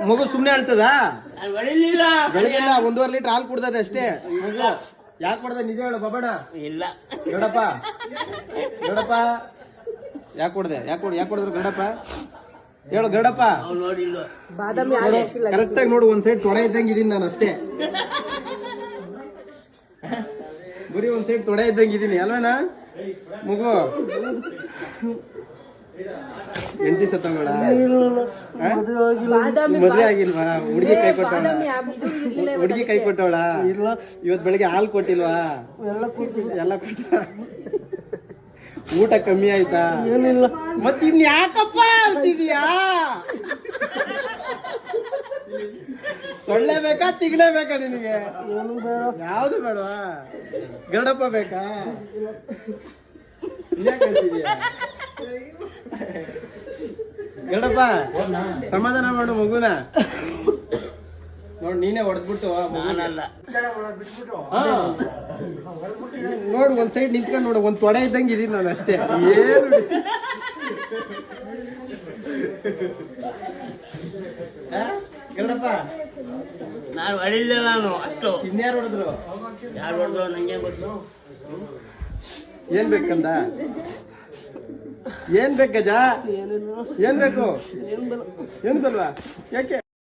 ಮಗು ಸುಮ್ನೆ ಹೇಳ್ತದ? ನಾನು ಹೊಡಿಲಿಲ್ಲ. ಬೆಳಗ್ಗೆಲ್ಲ 1.5 ಲೀಟರ್ ಹಾಲು ಕುಡ್ದದೆ ಅಷ್ಟೇ. ಯಾಕೆ ಕೊಡ್ದ ನಿಜ ಹೇಳು ಬಬ್ಬಣ್ಣ. ಇಲ್ಲ ಗಡಪ್ಪ ಗಡಪ್ಪ ಯಾಕೆ ಕೊಡ್ದೆ? ಯಾಕೆ ಕೊಡಿದ್ರು ಗಡಪ್ಪ? ಹೇಳು ಗಡಪ್ಪ. ಅವ್ನು ನೋಡಿಲ್ಲ. ಕರೆಕ್ಟ್ ಆಗಿ ನೋಡು, ಒಂದ್ ಸೈಡ್ ತೊಡೆ ಇದ್ದಂಗೆ ಇದೀನಿ ನಾನು ಅಷ್ಟೇ. ಬರೀ ಒಂದ್ ಸೈಡ್ ತೊಡೆ ಇದ್ದಂಗೆ ಇದೀನಿ ಅಲ್ವೇನಾ ಮಗು? ಎಂಟಿ ಸತ್ತಂಗಳ ಮದ್ವೆ ಆಗಿಲ್ವಾ? ಹುಡುಗಿ ಕೈ ಕೊಟ್ಟವಳ? ಹುಡುಗಿ ಕೈ ಕೊಟ್ಟವಳ? ಇವತ್ ಬೆಳಿಗ್ಗೆ ಹಾಲು ಕೊಟ್ಟಿಲ್ವಾ? ಎಲ್ಲ ಕೊಟ್ಟ. ಊಟ ಕಮ್ಮಿ ಆಯ್ತಾ? ಏನಿಲ್ಲ. ಮತ್ ಇನ್ ಯಾಕಪ್ಪ ಅಂತಿದ್ಯಾ? ಸೊಳ್ಳೆ ಬೇಕಾ ತಿಗಣೆ ಬೇಕಾ ನಿನಗೆ? ಯಾವ್ದು ಬೇಡವಾ? ಗರಡಪ್ಪ ಬೇಕಾ? ಗರಡಪ್ಪ ಸಮಾಧಾನ ಮಾಡು ಮಗುನ. ನೋಡ್ ನೀನೇ ಹೊಡೆದ್ಬಿಟ್ಟು ನಾನಲ್ಲ. ನೋಡು ಒಂದ್ ಸೈಡ್ ನಿಂತ್ಕೊಂಡು ನೋಡು, ಒಂದ್ ತೊಡೆ ಇದ್ದಂಗೆ ಇದೀನಿ ನಾನು ಅಷ್ಟೇ. ಏನು ಗರಡಪ್ಪ ನಾನು ಹೊಡಿಲಿಲ್ಲ. ನಾನು ಅಷ್ಟು. ಇನ್ಯಾರು ಹೊಡೆದ್ರು? ಯಾರು ಹೊಡೆದ್ರು ನಂಗೆ ಗೊತ್ತು. ಏನ್ ಬೇಕಂದ? ಏನ್ ಬೇಕಜ್ಜ? ಏನ್ ಬೇಕು? ಏನ್ ಬಲ್ವಾ? ಯಾಕೆ